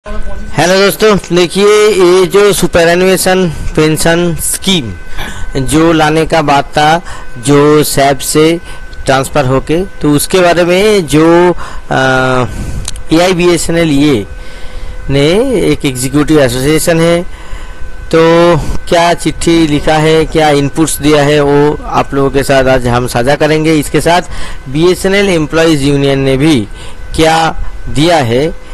Hello दोस्तों, देखिए ये जो सुपरएनुएशन पेंशन स्कीम जो लाने का बात था, जो सैब से ट्रांसफ़र होके, तो उसके बारे में जो AIBSNL ने एक एग्जीक्यूटिव एसोसिएशन है, तो क्या चिट्ठी लिखा है, क्या इनपुट्स दिया है, वो आप लोगों के साथ आज हम साझा करेंगे। इसके साथ BSNL एम्प्लॉयज़ यूनियन ने भी क्या दिया है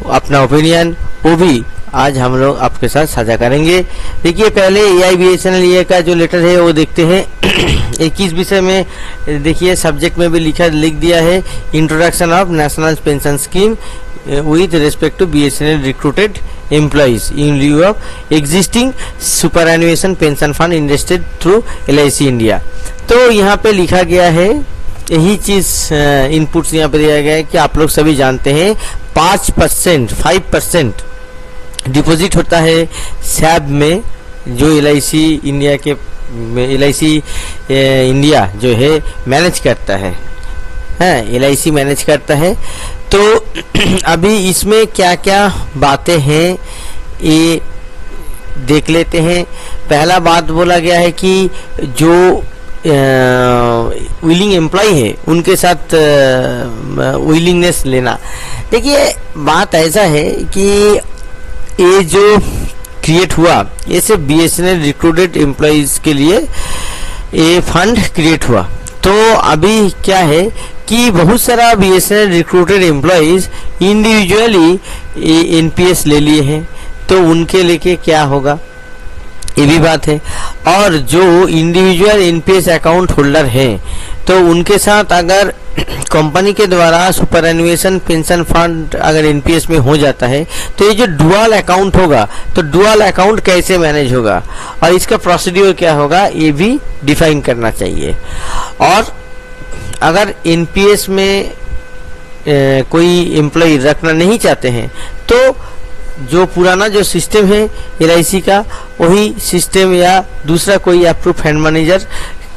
अपना ओपिनियन, वो भी आज हम लोग आपके साथ साझा करेंगे। देखिए पहले AIBSNL का जो लेटर है वो देखते हैं। 21 विषय में देखिए सब्जेक्ट में भी लिख दिया है, introduction of national pension scheme with respect to BSNL recruited employees in lieu of existing superannuation pension fund invested through LIC India। तो यहाँ पे लिखा गया है, यही चीज़ इनपुट्स यहाँ पे दिया गया है कि आप लोग सभी जानते हैं 5% डिपॉजिट होता है सैब में, जो LIC इंडिया के LIC इंडिया जो है मैनेज करता है, LIC मैनेज करता है। तो अभी इसमें क्या क्या बातें हैं ये देख लेते हैं। पहला बात बोला गया है कि जो विलिंग एम्प्लॉय है उनके साथ विलिंगनेस लेना। देखिए बात ऐसा है कि ये जो क्रिएट हुआ, ये सिर्फ BSNL रिक्रूटेड एम्प्लॉयज़ के लिए ये फंड क्रिएट हुआ। तो अभी क्या है कि बहुत सारा BSNL recruited employees individually NPS ले लिए हैं, तो उनके लेके क्या होगा, ये भी बात है। और जो इंडिविजुअल NPS अकाउंट होल्डर हैं, तो उनके साथ अगर कंपनी के द्वारा सुपरएनुएशन पेंशन फंड अगर NPS में हो जाता है, तो ये जो डुअल अकाउंट होगा, तो डुअल अकाउंट कैसे मैनेज होगा और इसका प्रोसीड्यूर क्या होगा, ये भी डिफाइन करना चाहिए। और अगर NPS में कोई एम्प्लॉय रखना नहीं चाहते हैं, तो जो पुराना जो सिस्टम है LIC का, वही सिस्टम या दूसरा कोई अप्रूव फंड मैनेजर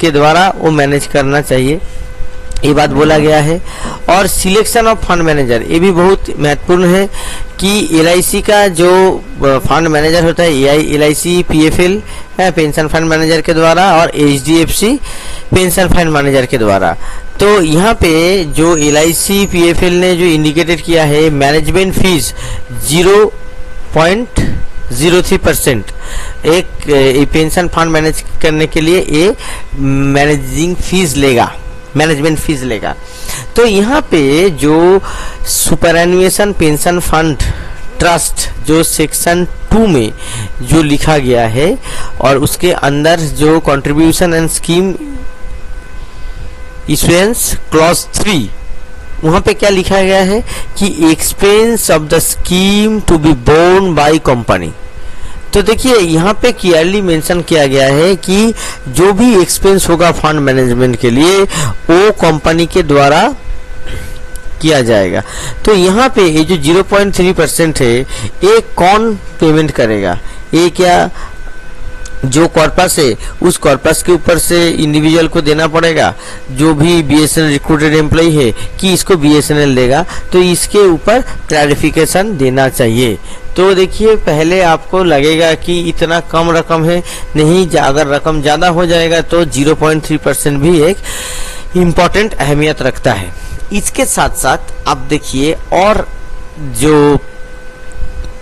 के द्वारा वो मैनेज करना चाहिए, ये बात बोला गया है। और सिलेक्शन ऑफ फंड मैनेजर, ये भी बहुत महत्वपूर्ण है कि LIC का जो फंड मैनेजर होता है, LIC PFL है पेंशन फंड मैनेजर के द्वारा, और HDFC पेंशन फंड मैनेजर के द्वारा। तो यहाँ पे जो LIC PFL ने जो इंडिकेटेड किया है, मैनेजमेंट फीस 0.03% एक पेंशन फंड मैनेज करने के लिए ये मैनेजमेंट फीस लेगा। तो यहाँ पे जो सुपरएनुएशन पेंशन फंड ट्रस्ट जो सेक्शन 2 में जो लिखा गया है, और उसके अंदर जो contribution and scheme issuance clause 3, वहाँ पे क्या लिखा गया है कि expense of the scheme to be borne by company. तो देखिए यहाँ पे क्लियरली मेंशन किया गया है कि जो भी एक्सपेंस होगा फंड मैनेजमेंट के लिए, वो कंपनी के द्वारा किया जाएगा। तो यहाँ पे ये जो 0.3% है, ये कौन पेमेंट करेगा, ये क्या जो कॉर्पस है उस कॉर्पस के ऊपर से इंडिविजुअल को देना पड़ेगा, जो भी BSNL रिक्रूटेड एम्प्लॉय है, कि इसको BSNL देगा, तो इसके ऊपर क्लैरिफिकेशन देना चाहिए। तो देखिए पहले आपको लगेगा कि इतना कम रकम है, नहीं, अगर रकम ज़्यादा हो जाएगा तो 0.3% भी एक इम्पॉर्टेंट अहमियत रखता है। इसके साथ साथ आप देखिए और जो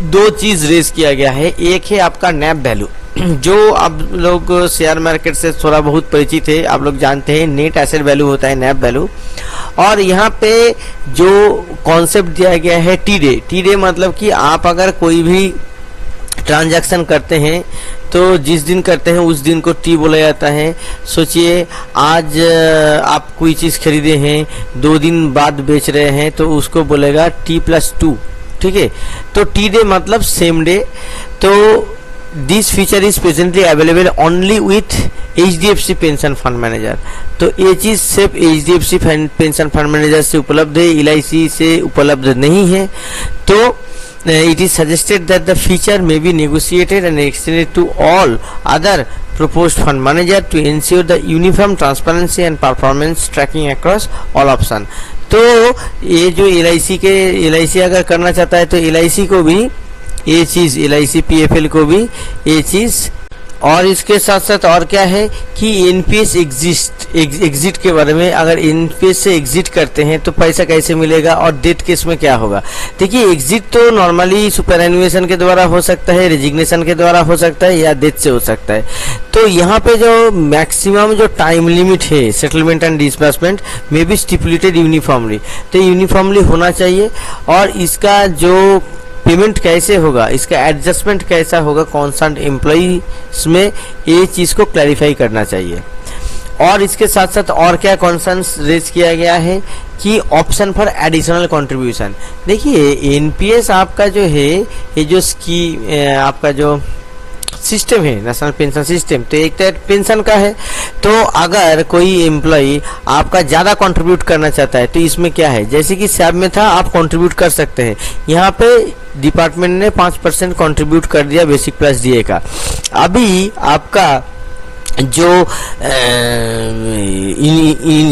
दो चीज़ रेज किया गया है, एक है आपका नैप वैल्यू, जो आप लोग शेयर मार्केट से थोड़ा बहुत परिचित है, आप लोग जानते हैं नेट एसेट वैल्यू होता है नैप वैल्यू। और यहाँ पे जो कॉन्सेप्ट दिया गया है टी डे मतलब कि आप अगर कोई भी ट्रांजैक्शन करते हैं, तो जिस दिन करते हैं उस दिन को टी बोला जाता है। सोचिए आज आप कोई चीज़ खरीदे हैं, 2 दिन बाद बेच रहे हैं, तो उसको बोलेगा T+2, ठीक है। तो टी डे मतलब सेम डे। तो this feature is presently available only with HDFC pension fund manager. तो ये चीज़ सिर्फ HDFC पेंशन फंड मैनेजर से उपलब्ध है, LIC से उपलब्ध नहीं है। तो it is suggested that the feature may be negotiated and extended to all other proposed fund manager to ensure the uniform transparency and performance tracking across all option। तो ये जो LIC अगर करना चाहता है तो LIC को भी ये चीज, LIC PFL को भी ये चीज। और इसके साथ साथ और क्या है कि एनपीएस एग्जिट के बारे में, अगर एनपीएस से एग्जिट करते हैं तो पैसा कैसे मिलेगा और डेथ केस में क्या होगा। देखिए एग्जिट तो नॉर्मली सुपरएन्युएशन के द्वारा हो सकता है, रेजिग्नेशन के द्वारा हो सकता है या डेथ से हो सकता है। तो यहाँ पे जो मैक्सिमम जो टाइम लिमिट है सेटलमेंट एंड डिसबर्समेंट में भी स्टिपुलेटेड यूनिफॉर्मली, तो यूनिफॉर्मली होना चाहिए। और इसका जो पेमेंट कैसे होगा, इसका एडजस्टमेंट कैसा होगा कॉन्सर्न एम्प्लॉइज में, ये चीज को क्लैरिफाई करना चाहिए। और इसके साथ साथ और क्या कॉन्सर्न्स रेज किया गया है कि ऑप्शन फॉर एडिशनल कंट्रीब्यूशन। देखिए एनपीएस आपका जो है, ये जो आपका जो सिस्टम है नेशनल पेंशन सिस्टम, तो एक तरह पेंशन का है। तो अगर कोई एम्प्लॉय आपका ज्यादा कंट्रीब्यूट करना चाहता है तो इसमें क्या है, जैसे कि सैब में था आप कंट्रीब्यूट कर सकते हैं, यहाँ पे डिपार्टमेंट ने 5% कंट्रीब्यूट कर दिया बेसिक प्लस डीए का। अभी आपका जो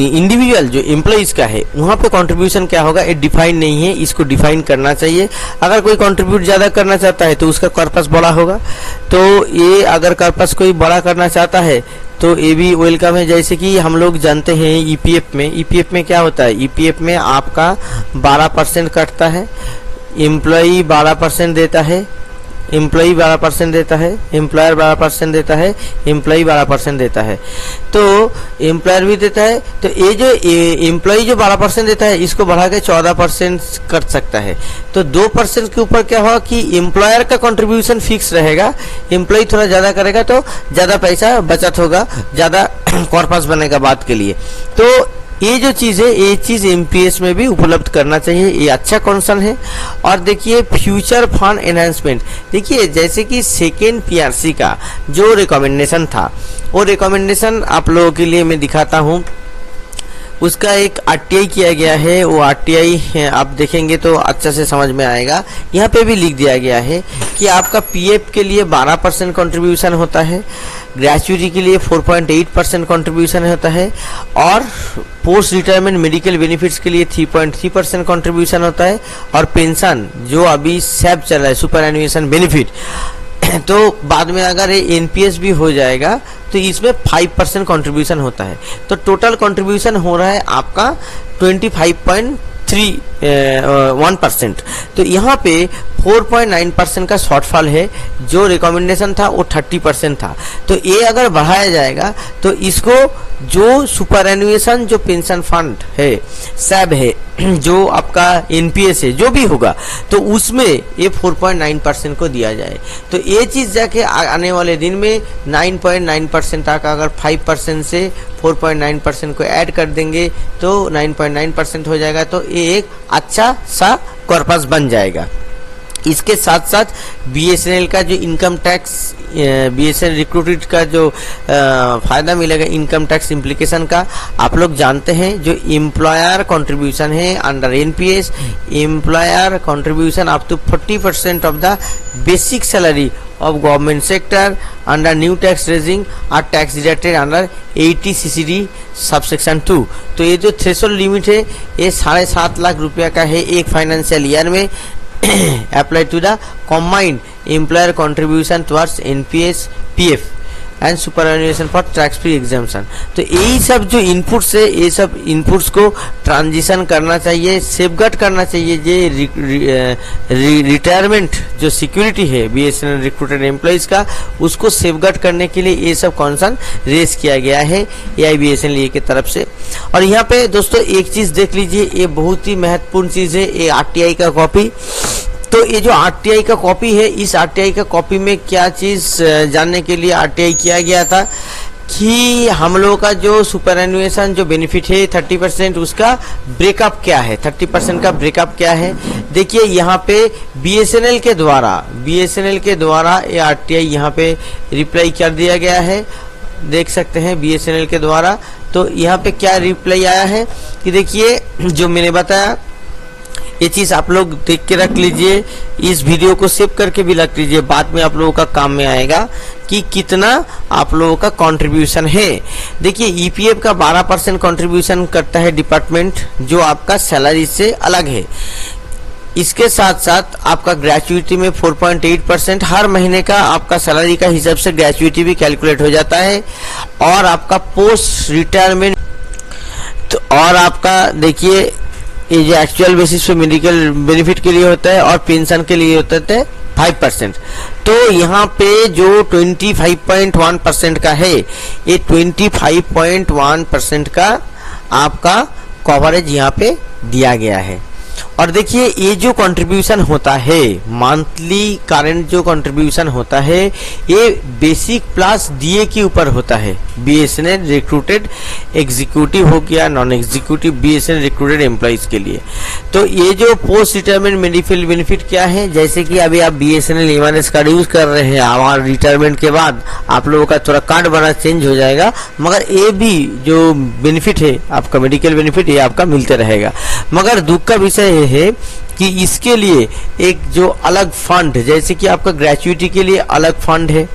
इंडिविजुअल जो एम्प्लॉइज का है वहाँ पे कंट्रीब्यूशन क्या होगा ये डिफाइन नहीं है, इसको डिफाइन करना चाहिए। अगर कोई कंट्रीब्यूट ज़्यादा करना चाहता है तो उसका कॉर्पस बड़ा होगा, तो ये अगर कॉर्पस कोई बड़ा करना चाहता है तो ये भी वेलकम है। जैसे कि हम लोग जानते हैं ईपीएफ में क्या होता है, ईपीएफ में आपका 12% कटता है, एम्प्लॉई 12% देता है, एम्प्लॉई 12% देता है, एम्प्लॉयर 12% देता है, एम्प्लॉई 12% देता है, तो एम्प्लॉयर भी देता है। तो ये जो एम्प्लॉई जो 12% देता है इसको बढ़ा के 14% कर सकता है। तो 2% के ऊपर क्या होगा कि एम्प्लॉयर का कंट्रीब्यूशन फिक्स रहेगा, एम्प्लॉई थोड़ा ज्यादा करेगा तो ज्यादा पैसा बचत होगा, ज्यादा कॉर्पस बनेगा बात के लिए। तो ये जो चीज है ये चीज एमपीएस में भी उपलब्ध करना चाहिए, ये अच्छा कंसर्न है। और देखिए फ्यूचर फंड एनहांसमेंट, देखिए जैसे कि सेकेंड पीआरसी का जो रिकमेंडेशन था वो रिकमेंडेशन आप लोगों के लिए मैं दिखाता हूँ। उसका एक आरटीआई किया गया है, वो आरटीआई आप देखेंगे तो अच्छा से समझ में आएगा। यहाँ पे भी लिख दिया गया है कि आपका पीएफ के लिए 12% कंट्रीब्यूशन होता है, ग्रेचुइटी के लिए 4.8% कंट्रीब्यूशन होता है, और पोस्ट रिटायरमेंट मेडिकल बेनिफिट्स के लिए 3.3% कंट्रीब्यूशन होता है, और पेंशन जो अभी सैब चल रहा है सुपरएन्युएशन बेनिफिट, तो बाद में अगर ये एनपीएस भी हो जाएगा तो इसमें 5% कंट्रीब्यूशन होता है। तो टोटल कंट्रीब्यूशन हो रहा है आपका 25.31%। तो यहाँ पे 4.9% का शॉर्टफॉल है, जो रिकमेंडेशन था वो 30% था। तो ये अगर बढ़ाया जाएगा तो इसको जो सुपरएन्युएशन जो पेंशन फंड है, सैब है, जो आपका एनपीएस है, जो भी होगा तो उसमें ये 4.9% को दिया जाए। तो ये चीज जाके आने वाले दिन में 9.9% तक, अगर 5% से 4.9% को ऐड कर देंगे तो 9.9% हो जाएगा। तो ये एक अच्छा सा कॉर्पस बन जाएगा। इसके साथ साथ बीएसएनएल का जो इनकम टैक्स, बीएसएनएल रिक्रूटेड का जो फायदा मिलेगा इनकम टैक्स इम्प्लीकेशन का, आप लोग जानते हैं जो एम्प्लॉयर कंट्रीब्यूशन है under NPS, employer contribution up to 40% of the basic salary of government sector under new tax regime are tax deducted under 80 CCD subsection 2। तो ये जो थ्रेशोल्ड लिमिट है ये 7.5 लाख रुपया का है एक फाइनेंशियल ईयर में, apply to the combined employer contribution towards NPS PF and superannuation for tax free exemption. तो यही सब जो इनपुट्स है, ये सब इनपुट्स को ट्रांजिशन करना चाहिए, सेफगार्ड करना चाहिए। ये रिटायरमेंट जो सिक्योरिटी है बीएसएनएल रिक्रूटेड एम्प्लॉइज का, उसको सेफगार्ड करने के लिए ये सब कंसर्न रेज किया गया है एआईबीएसएनएल की तरफ से। और यहाँ पे दोस्तों एक चीज देख लीजिए, ये बहुत ही महत्वपूर्ण चीज है, ये आरटीआई का कॉपी। तो ये जो आरटीआई का कॉपी है, इस आरटीआई का कॉपी में क्या चीज जानने के लिए आरटीआई किया गया था कि हम लोगों का जो सुपरएन्युएशन जो बेनिफिट है 30%, उसका ब्रेकअप क्या है, 30% का ब्रेकअप क्या है। देखिए यहाँ पे बीएसएनएल के द्वारा ये आरटीआई यहाँ पे रिप्लाई कर दिया गया है, देख सकते हैं बीएसएनएल के द्वारा। तो यहाँ पे क्या रिप्लाई आया है कि देखिए जो मैंने बताया ये चीज आप लोग देख के रख लीजिए, इस वीडियो को सेव करके भी रख लीजिए, बाद में आप लोगों का काम में आएगा कि कितना आप लोगों का कंट्रीब्यूशन है। देखिए ईपीएफ का 12% कंट्रीब्यूशन करता है डिपार्टमेंट, जो आपका सैलरी से अलग है। इसके साथ साथ आपका ग्रेचुइटी में 4.8% हर महीने का आपका सैलरी का हिसाब से ग्रेचुइटी भी कैलकुलेट हो जाता है। और आपका पोस्ट रिटायरमेंट तो और आपका देखिए ये जो एक्चुअल बेसिस पे मेडिकल बेनिफिट के लिए होता है और पेंशन के लिए होता है 5%। तो यहाँ पे जो 25.1% का है, ये 25.1% का आपका कवरेज यहाँ पे दिया गया है। और देखिए ये जो कंट्रीब्यूशन होता है मंथली करंट जो कंट्रीब्यूशन होता है, ये बेसिक प्लस डीए के ऊपर होता है। बीएसएनएल रिक्रूटेड एग्जीक्यूटिव हो गया, non executive BSNL recruited employees के लिए। तो ये जो पोस्ट रिटायरमेंट मेडिकल बेनिफिट क्या है, जैसे कि अभी आप बीएसएनएल एमआरएस कार्ड यूज कर रहे हैं, हमारे रिटायरमेंट के बाद आप लोगों का थोड़ा कार्ड बना चेंज हो जाएगा, मगर ये भी जो बेनिफिट है आपका मेडिकल बेनिफिट ये आपका मिलते रहेगा। मगर दुख का विषय है कि इसके लिए एक जो अलग फंड, जैसे कि आपका ग्रेचुइटी के लिए अलग फंड है,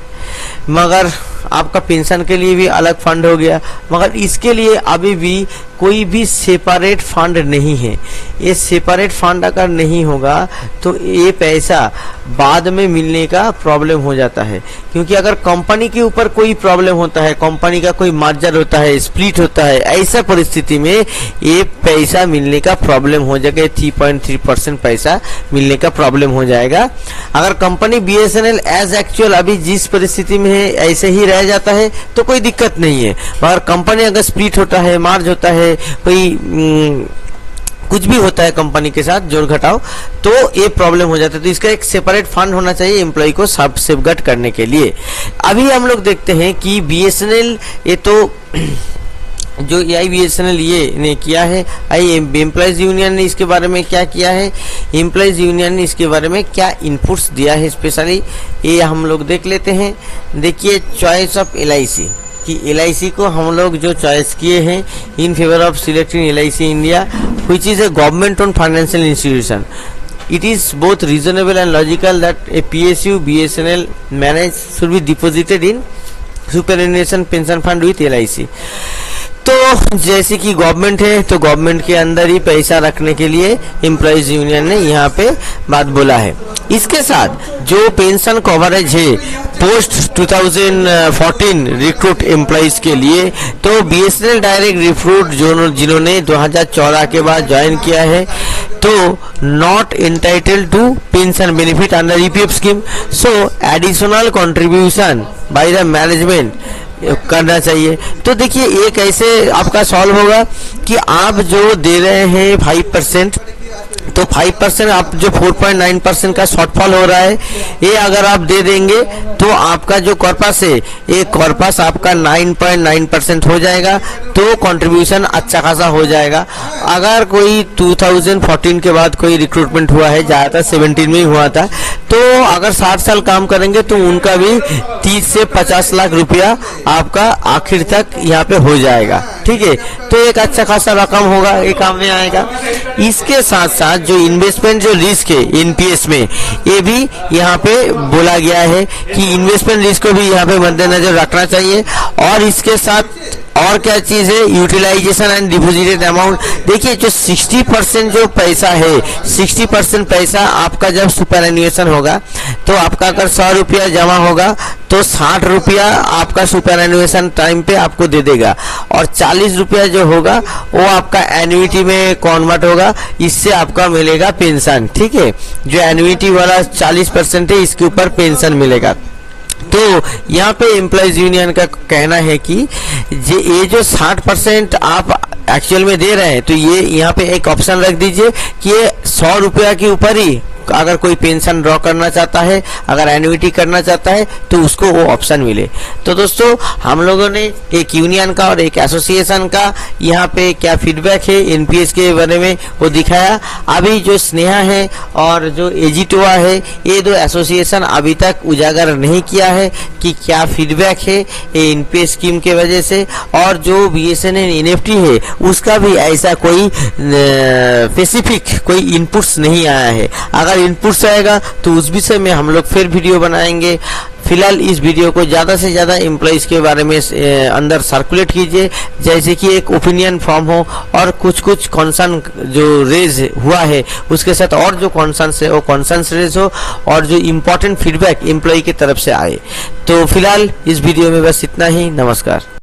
मगर आपका पेंशन के लिए भी अलग फंड हो गया, मगर इसके लिए अभी भी कोई भी सेपरेट फंड नहीं है। ये सेपरेट फंड अगर नहीं होगा तो ये पैसा बाद में मिलने का प्रॉब्लम हो जाता है, क्योंकि अगर कंपनी के ऊपर कोई प्रॉब्लम होता है, कंपनी का कोई मर्जर होता है, स्प्लिट होता है, ऐसा परिस्थिति में ये पैसा मिलने का प्रॉब्लम हो जाएगा। 3.3% पैसा मिलने का प्रॉब्लम हो जाएगा। अगर कंपनी बीएसएनएल एज एक्चुअल अभी जिस परिस्थिति में है ऐसे ही रह जाता है तो कोई दिक्कत नहीं है, मगर कंपनी अगर स्प्लिट होता है, मार्ज होता है, कोई कुछ भी होता है कंपनी के साथ जोड़ घटाव, तो ये प्रॉब्लम हो जाता है। तो इसका एक सेपरेट फंड होना चाहिए एम्प्लॉय को सब सेफगार्ड करने के लिए। अभी हम लोग देखते हैं कि बीएसएनएल ये तो जो AIBSNL ये ने किया है, एम्प्लॉयज यूनियन ने इसके बारे में क्या किया है, एम्प्लॉयज यूनियन ने इसके बारे में क्या इनपुट्स दिया है स्पेशली, ये हम लोग देख लेते हैं। देखिए चॉइस ऑफ LIC कि LIC को हम लोग जो चॉइस किए हैं in favour of selecting LIC India which is a government own financial institution, it is both reasonable and logical that a PSU BSNL managed should be deposited in superannuation pension fund with LIC। तो जैसे कि government है तो government के अंदर ही पैसा रखने के लिए एम्प्लॉयज यूनियन ने यहाँ पे बात बोला है। इसके साथ जो पेंशन कवरेज है पोस्ट 2014 रिक्रूट एम्प्लॉयज के लिए, तो बीएसएनएल डायरेक्ट रिक्रूट जिन्होंने 2014 के बाद ज्वाइन किया है तो not entitled to pension benefit under EPF scheme, so additional contribution by the management करना चाहिए। तो देखिए ये कैसे आपका सॉल्व होगा कि आप जो दे रहे हैं 5%, तो 5% आप जो 4.9% का शॉर्टफॉल हो रहा है, ये अगर आप दे देंगे तो आपका जो कॉर्पस है ये कॉर्पस आपका 9.9% हो जाएगा, तो कंट्रीब्यूशन अच्छा खासा हो जाएगा। अगर कोई 2014 के बाद कोई रिक्रूटमेंट हुआ है, ज़्यादातर 17 में ही हुआ था, तो अगर 60 साल काम करेंगे तो उनका भी 30 से 50 लाख रुपया आपका आखिर तक यहाँ पे हो जाएगा। ठीक है, तो एक अच्छा खासा रकम होगा, ये काम में आएगा। इसके साथ साथ जो इन्वेस्टमेंट जो रिस्क है एनपीएस में, ये भी यहाँ पे बोला गया है कि इन्वेस्टमेंट रिस्क को भी यहाँ पे मद्देनजर रखना चाहिए। और इसके साथ और क्या चीज है, यूटिलाइजेशन एंड डिपॉजिटेड अमाउंट। देखिए जो 60% जो पैसा है, 60% पैसा आपका जब सुपरएन्युएशन होगा तो आपका अगर 100 रुपया जमा होगा तो 60 रुपया आपका सुपरएन्युएशन टाइम पे आपको दे देगा, और 40 रुपया जो होगा वो आपका एन्युइटी में कन्वर्ट होगा, इससे आपका मिलेगा पेंशन। ठीक है, जो एन्युइटी वाला 40% है इसके ऊपर पेंशन मिलेगा। तो यहाँ पे एम्प्लॉयज यूनियन का कहना है कि ये जो 60% आप एक्चुअल में दे रहे हैं, तो ये यहाँ पे एक ऑप्शन रख दीजिए कि ये 100 रुपया के ऊपर ही अगर कोई पेंशन ड्रॉ करना चाहता है, अगर एन्युइटी करना चाहता है तो उसको वो ऑप्शन मिले। तो दोस्तों हम लोगों ने एक यूनियन का और एक एसोसिएशन का यहाँ पे क्या फीडबैक है एनपीएस के बारे में वो दिखाया। अभी जो स्नेहा है और जो एजिटोआ है, ये दो एसोसिएशन अभी तक उजागर नहीं किया है कि क्या फीडबैक है ये एनपीएस स्कीम के वजह से, और जो बीएसएनएल एनएफटी है उसका भी ऐसा कोई स्पेसिफिक कोई इनपुट्स नहीं आया है। अगर इनपुट्स आएगा तो उस विषय में हम लोग फिर वीडियो बनाएंगे। फिलहाल इस वीडियो को ज़्यादा से ज़्यादा एम्प्लॉइज़ के बारे में अंदर सर्कुलेट कीजिए, जैसे कि एक ओपिनियन फॉर्म हो और कुछ कॉन्सर्न जो रेज हुआ है उसके साथ और जो कॉन्सर्न्स है वो कॉन्सर्न्स रेज हो और जो इम्पोर्टेंट फीडबैक एम्प्लॉय की तरफ से आए। तो फिलहाल इस वीडियो में बस इतना ही। नमस्कार।